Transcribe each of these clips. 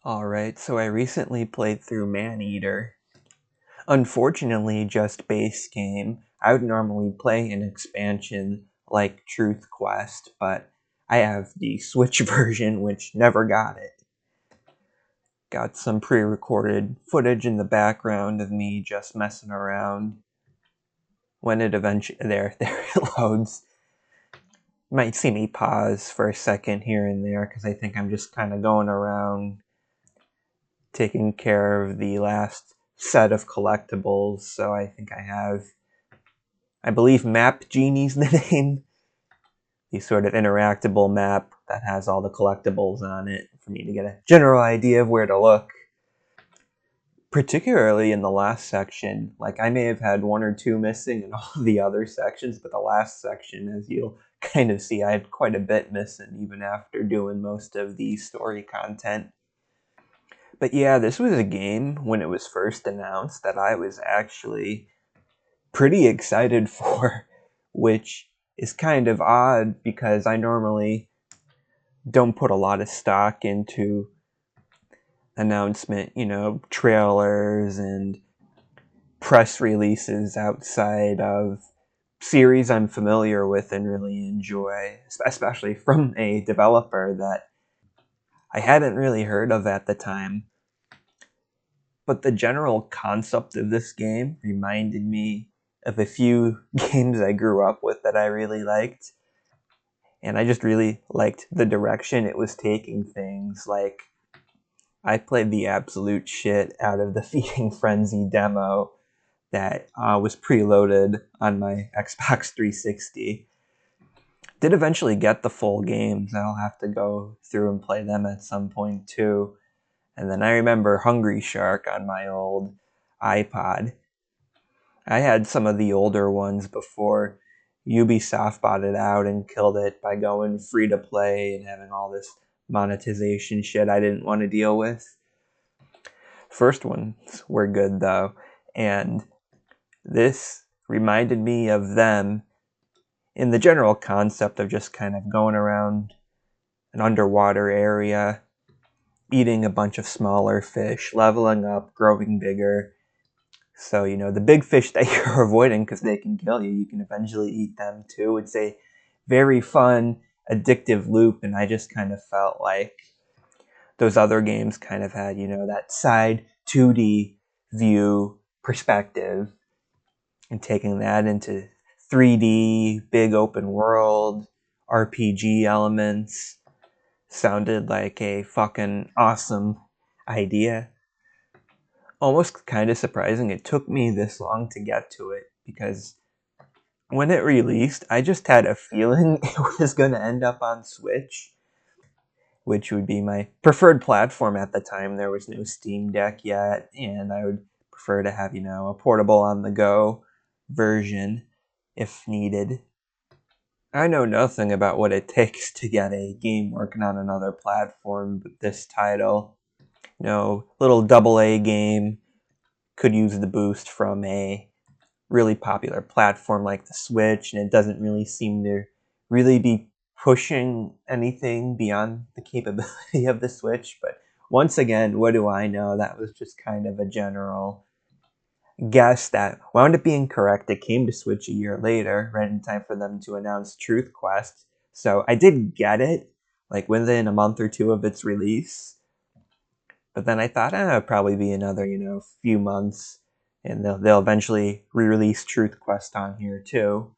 Alright, so I recently played through Maneater. Unfortunately, just base game. I would normally play an expansion like Truth Quest, but I have the Switch version, which never got it. Got some pre-recorded footage in the background of me just messing around. When it eventually there it loads. You might see me pause for a second here and there because I think I'm just kind of going around taking care of the last set of collectibles. So I think I believe Map Genie's the name. The sort of interactable map that has all the collectibles on it for me to get a general idea of where to look. Particularly in the last section, like I may have had one or two missing in all the other sections, but the last section, as you'll kind of see, I had quite a bit missing even after doing most of the story content. But yeah, this was a game when it was first announced that I was actually pretty excited for, which is kind of odd because I normally don't put a lot of stock into announcement, trailers and press releases outside of series I'm familiar with and really enjoy, especially from a developer that I hadn't really heard of at the time. But the general concept of this game reminded me of a few games I grew up with that I really liked. And I just really liked the direction it was taking things. Like, I played the absolute shit out of the Feeding Frenzy demo that was preloaded on my Xbox 360. Did eventually get the full games. I'll have to go through and play them at some point too. And then I remember Hungry Shark on my old iPod. I had some of the older ones before Ubisoft bought it out and killed it by going free to play and having all this monetization shit I didn't want to deal with. First ones were good though, and this reminded me of them in the general concept of just kind of going around an underwater area, eating a bunch of smaller fish, leveling up, growing bigger. So, the big fish that you're avoiding because they can kill you, you can eventually eat them too. It's a very fun, addictive loop, and I just kind of felt like those other games kind of had, that side 2D view perspective, and taking that into 3D, big open world, RPG elements sounded like a fucking awesome idea. Almost kind of surprising it took me this long to get to it, because when it released, I just had a feeling it was going to end up on Switch, which would be my preferred platform at the time. There was no Steam Deck yet, and I would prefer to have, a portable on the go version if needed. I know nothing about what it takes to get a game working on another platform, but this title, little AA game, could use the boost from a really popular platform like the Switch, and it doesn't really seem to really be pushing anything beyond the capability of the Switch. But once again, what do I know? That was just kind of a general guess that wound up being correct. It came to Switch a year later, right in time for them to announce Truth Quest. So I did get it, like within a month or two of its release. But then I thought, it'll probably be another, few months, and they'll eventually re-release Truth Quest on here too.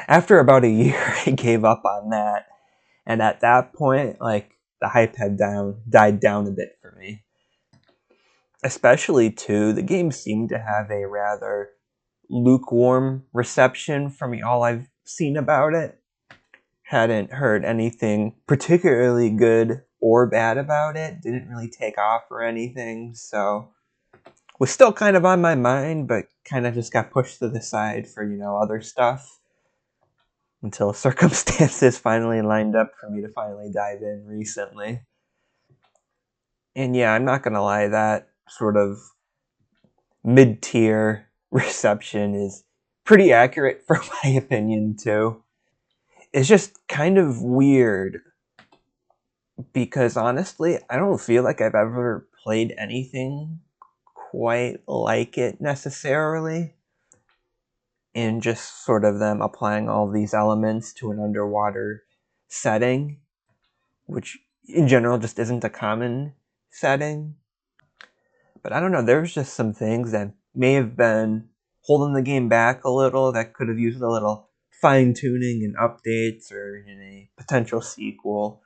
After about a year, I gave up on that, and at that point, like, the hype had died down a bit for me. Especially too, the game seemed to have a rather lukewarm reception from all I've seen about it. Hadn't heard anything particularly good or bad about it. Didn't really take off or anything, so was still kind of on my mind, but kind of just got pushed to the side for, other stuff until circumstances finally lined up for me to finally dive in recently. And yeah, I'm not gonna lie, that sort of mid-tier reception is pretty accurate for my opinion too. It's just kind of weird because honestly, I don't feel like I've ever played anything quite like it necessarily, in just sort of them applying all these elements to an underwater setting, which in general just isn't a common setting. But I don't know, there's just some things that may have been holding the game back a little that could have used a little fine tuning and updates or in a potential sequel.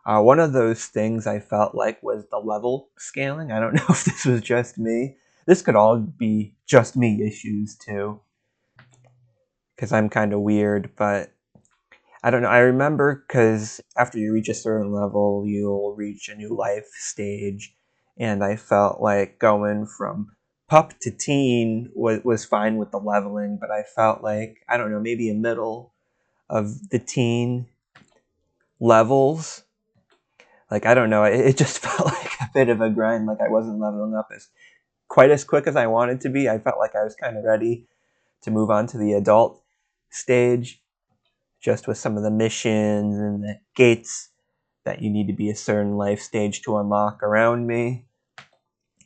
One of those things I felt like was the level scaling. I don't know if this was just me. This could all be just me issues too, because I'm kind of weird, but I don't know. I remember because after you reach a certain level, you'll reach a new life stage, and I felt like going from pup to teen was fine with the leveling, but I felt like, I don't know, maybe a middle of the teen levels. Like, I don't know, it just felt like a bit of a grind. Like I wasn't leveling up as quite as quick as I wanted to be. I felt like I was kind of ready to move on to the adult stage, just with some of the missions and the gates that you need to be a certain life stage to unlock around me.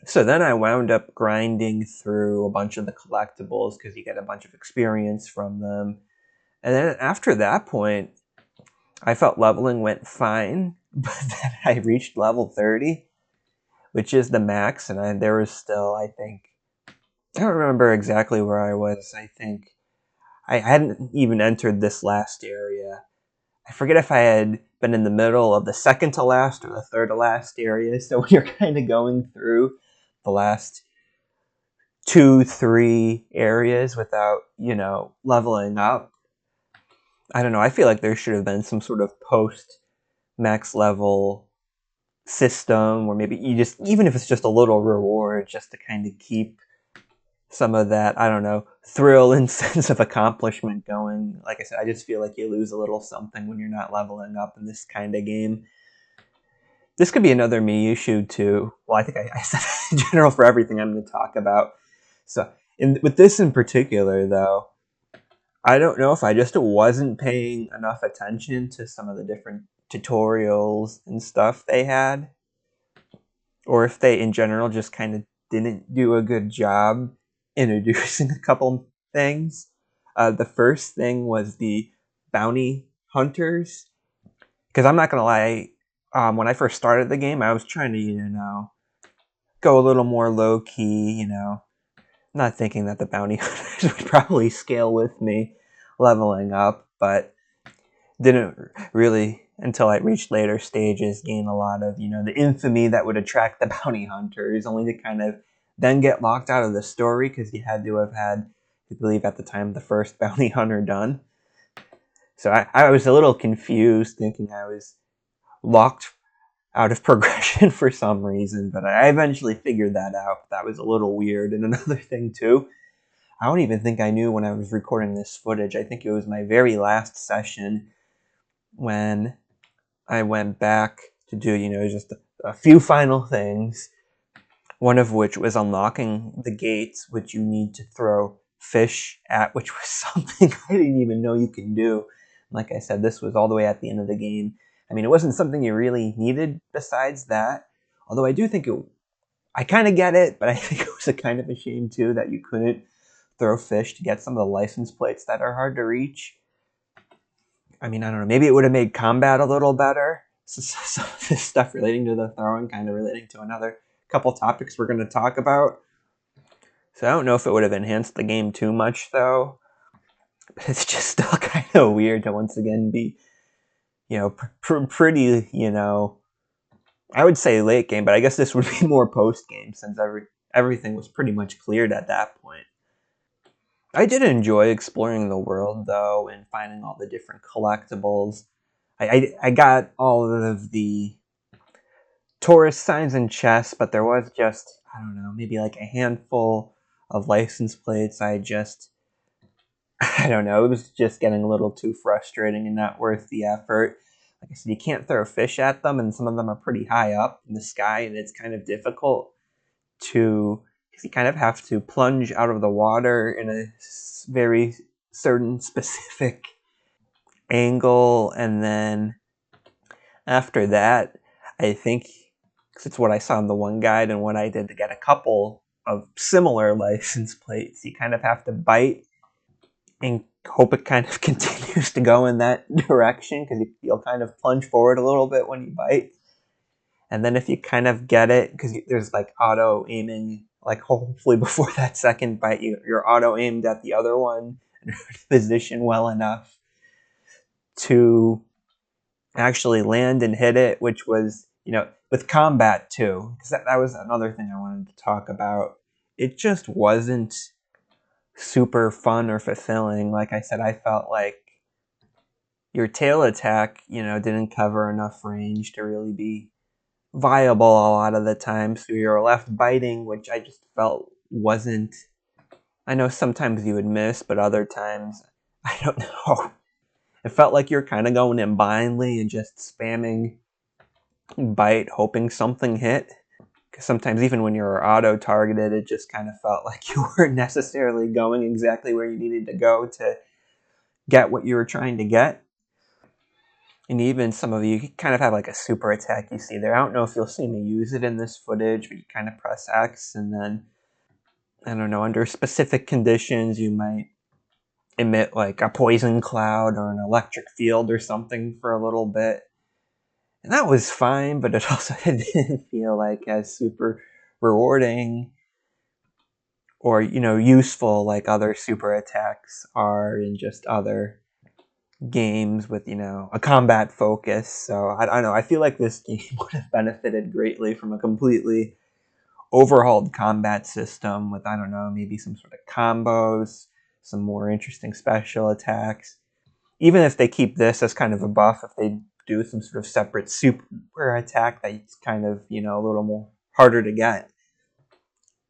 So then I wound up grinding through a bunch of the collectibles because you get a bunch of experience from them. And then after that point, I felt leveling went fine, but then I reached level 30, which is the max, and there was still, I think, I don't remember exactly where I was. I think I hadn't even entered this last area. I forget if I had been in the middle of the second to last or the third to last area. So when you're kind of going through the last 2, 3 areas without, leveling up, I don't know. I feel like there should have been some sort of post max level system where maybe you just, even if it's just a little reward, just to kind of keep some of that, I don't know, thrill and sense of accomplishment going. Like I said, I just feel like you lose a little something when you're not leveling up in this kind of game. This could be another me issue too. Well, I think I said in general for everything I'm going to talk about. So, with this in particular, though, I don't know if I just wasn't paying enough attention to some of the different tutorials and stuff they had, or if they in general just kind of didn't do a good job introducing a couple things. The first thing was the bounty hunters, because I'm not gonna lie, when I first started the game, I was trying to go a little more low key, not thinking that the bounty hunters would probably scale with me leveling up, but didn't really, until I reached later stages, gain a lot of, the infamy that would attract the bounty hunters, only to kind of then get locked out of the story because you had to have had, I believe at the time, the first bounty hunter done. So I was a little confused, thinking I was locked out of progression for some reason, but I eventually figured that out. That was a little weird. And another thing, too, I don't even think I knew when I was recording this footage. I think it was my very last session when I went back to do, just a few final things. One of which was unlocking the gates, which you need to throw fish at, which was something I didn't even know you can do. Like I said, this was all the way at the end of the game. I mean, it wasn't something you really needed besides that. Although I do think I kind of get it, but I think it was a kind of a shame too that you couldn't throw fish to get some of the license plates that are hard to reach. I mean, I don't know. Maybe it would have made combat a little better. Some of this stuff relating to the throwing, kind of relating to another couple topics we're going to talk about. So I don't know if it would have enhanced the game too much, though. But it's just still kind of weird to once again be, pretty, I would say late game, but I guess this would be more post game since everything was pretty much cleared at that point. I did enjoy exploring the world, though, and finding all the different collectibles. I got all of the tourist signs and chests, but there was just, I don't know, maybe like a handful of license plates. I don't know, it was just getting a little too frustrating and not worth the effort. Like I said, you can't throw fish at them, and some of them are pretty high up in the sky, and it's kind of difficult because you kind of have to plunge out of the water in a very certain specific angle, and then after that, I think, because it's what I saw in the one guide and what I did to get a couple of similar license plates, you kind of have to bite and hope it kind of continues to go in that direction, because you'll kind of plunge forward a little bit when you bite. And then if you kind of get it, because there's like auto aiming, like hopefully before that second bite, you're auto aimed at the other one and position well enough to actually land and hit it, which was, with combat too, because that was another thing I wanted to talk about. It just wasn't super fun or fulfilling. Like I said, I felt like your tail attack, didn't cover enough range to really be viable a lot of the time. So you're left biting, which I just felt wasn't. I know sometimes you would miss, but other times, I don't know. It felt like you're kind of going in blindly and just spamming bite, hoping something hit. Because sometimes even when you're auto-targeted, it just kind of felt like you weren't necessarily going exactly where you needed to go to get what you were trying to get. And even some of you kind of have like a super attack you see there. I don't know if you'll see me use it in this footage, but you kind of press X and then, I don't know, under specific conditions, you might emit like a poison cloud or an electric field or something for a little bit. And that was fine, but it also didn't feel like as super rewarding or, useful like other super attacks are in just other games with, a combat focus. So I don't know. I feel like this game would have benefited greatly from a completely overhauled combat system with, I don't know, maybe some sort of combos, some more interesting special attacks. Even if they keep this as kind of a buff, if they do some sort of separate super attack that's kind of, a little more harder to get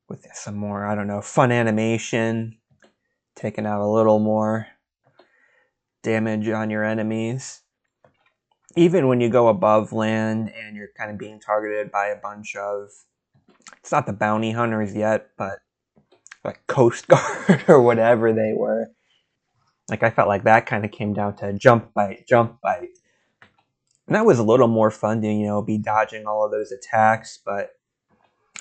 with some more, I don't know, fun animation, taking out a little more damage on your enemies. Even when you go above land and you're kind of being targeted by a bunch of, it's not the bounty hunters yet, but like Coast Guard or whatever they were. Like I felt like that kind of came down to jump bite. And that was a little more fun to, be dodging all of those attacks, but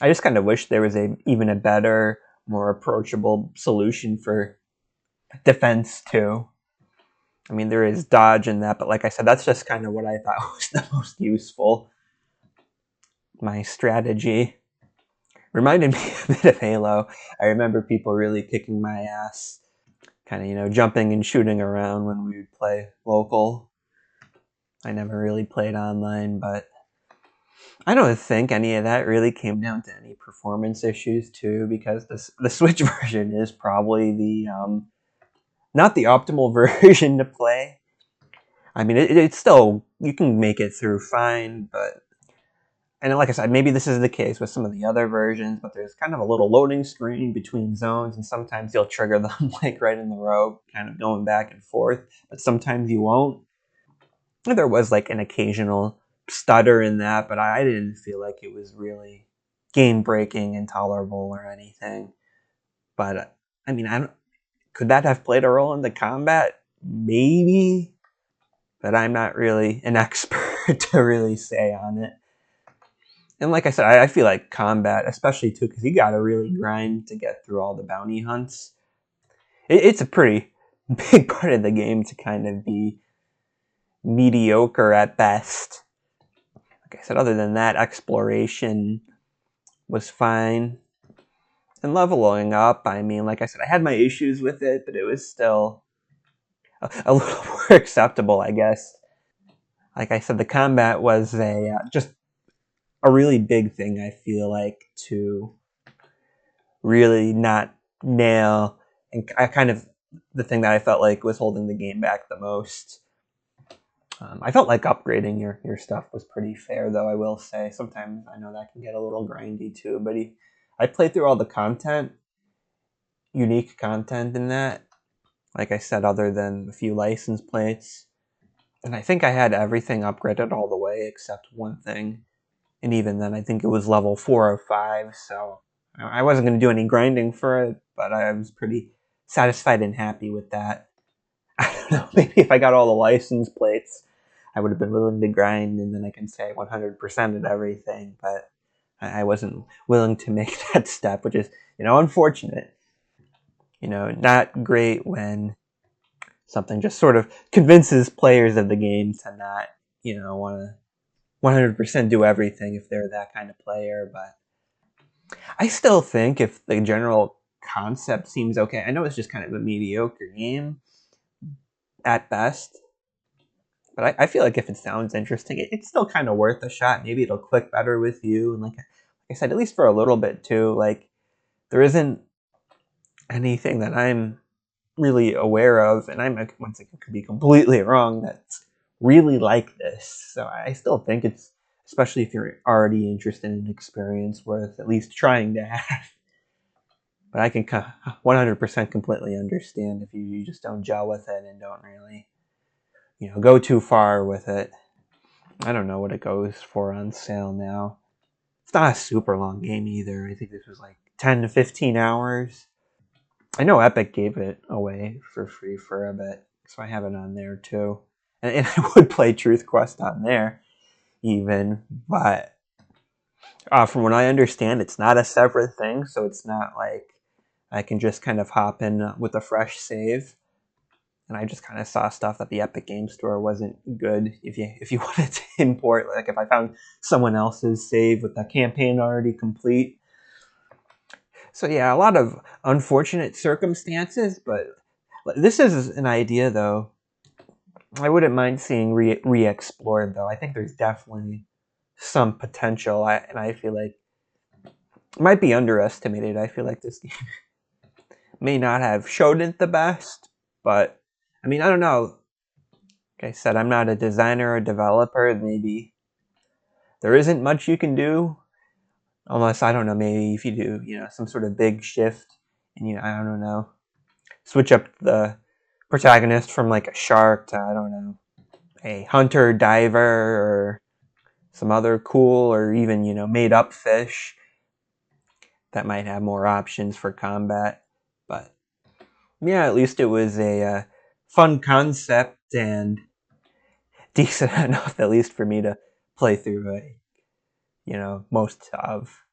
I just kind of wish there was even a better, more approachable solution for defense too. I mean, there is dodge in that, but like I said, that's just kind of what I thought was the most useful. My strategy reminded me a bit of Halo. I remember people really kicking my ass, kind of, jumping and shooting around when we would play local. I never really played online, but I don't think any of that really came down to any performance issues too, because the Switch version is probably the not the optimal version to play. I mean, it's still, you can make it through fine, but, and like I said, maybe this is the case with some of the other versions, but there's kind of a little loading screen between zones, and sometimes you'll trigger them like right in the row, kind of going back and forth, but sometimes you won't. There was like an occasional stutter in that, but I didn't feel like it was really game-breaking, intolerable, or anything. But I mean, could that have played a role in the combat? Maybe, but I'm not really an expert to really say on it. And like I said, I feel like combat, especially too, because you gotta really grind to get through all the bounty hunts. It's a pretty big part of the game to kind of be mediocre at best. Like I said, other than that, exploration was fine. And leveling up, I mean, like I said, I had my issues with it, but it was still a little more acceptable, I guess. Like I said, the combat was just a really big thing, I feel like, to really not nail, and I kind of, the thing that I felt like was holding the game back the most. I felt like upgrading your stuff was pretty fair, though, I will say. Sometimes I know that can get a little grindy, too, but I played through all the content, unique content in that, like I said, other than a few license plates. And I think I had everything upgraded all the way except one thing. And even then, I think it was level 4 or 5, so I wasn't going to do any grinding for it, but I was pretty satisfied and happy with that. I don't know, maybe if I got all the license plates, I would have been willing to grind, and then I can say 100% at everything, but I wasn't willing to make that step, which is, unfortunate. Not great when something just sort of convinces players of the game to not, want to 100% do everything if they're that kind of player. But I still think if the general concept seems okay, I know it's just kind of a mediocre game at best, but I feel like if it sounds interesting, it's still kind of worth a shot. Maybe it'll click better with you. And like I said, at least for a little bit too, like there isn't anything that I'm really aware of, and I'm once again could be completely wrong, that's really like this. So I still think it's, especially if you're already interested in an experience, worth at least trying to have. But I can 100% completely understand if you just don't gel with it and don't really, go too far with it. I don't know what it goes for on sale now. It's not a super long game either. I think this was like 10 to 15 hours. I know Epic gave it away for free for a bit, so I have it on there too. And I would play Truth Quest on there even, but from what I understand, it's not a separate thing, so it's not like I can just kind of hop in with a fresh save. And I just kind of saw stuff that the Epic Game Store wasn't good if you wanted to import. Like if I found someone else's save with the campaign already complete. So yeah, a lot of unfortunate circumstances, but this is an idea though I wouldn't mind seeing re-explored though. I think there's definitely some potential, and I feel like it might be underestimated. I feel like this game may not have showed it the best, but I mean, I don't know. Like I said, I'm not a designer or developer. Maybe there isn't much you can do, unless, I don't know, maybe if you do, some sort of big shift, and I don't know, switch up the protagonist from like a shark to, I don't know, a hunter diver or some other cool or even, made up fish that might have more options for combat. But yeah, at least it was a fun concept and decent enough, at least for me to play through most of.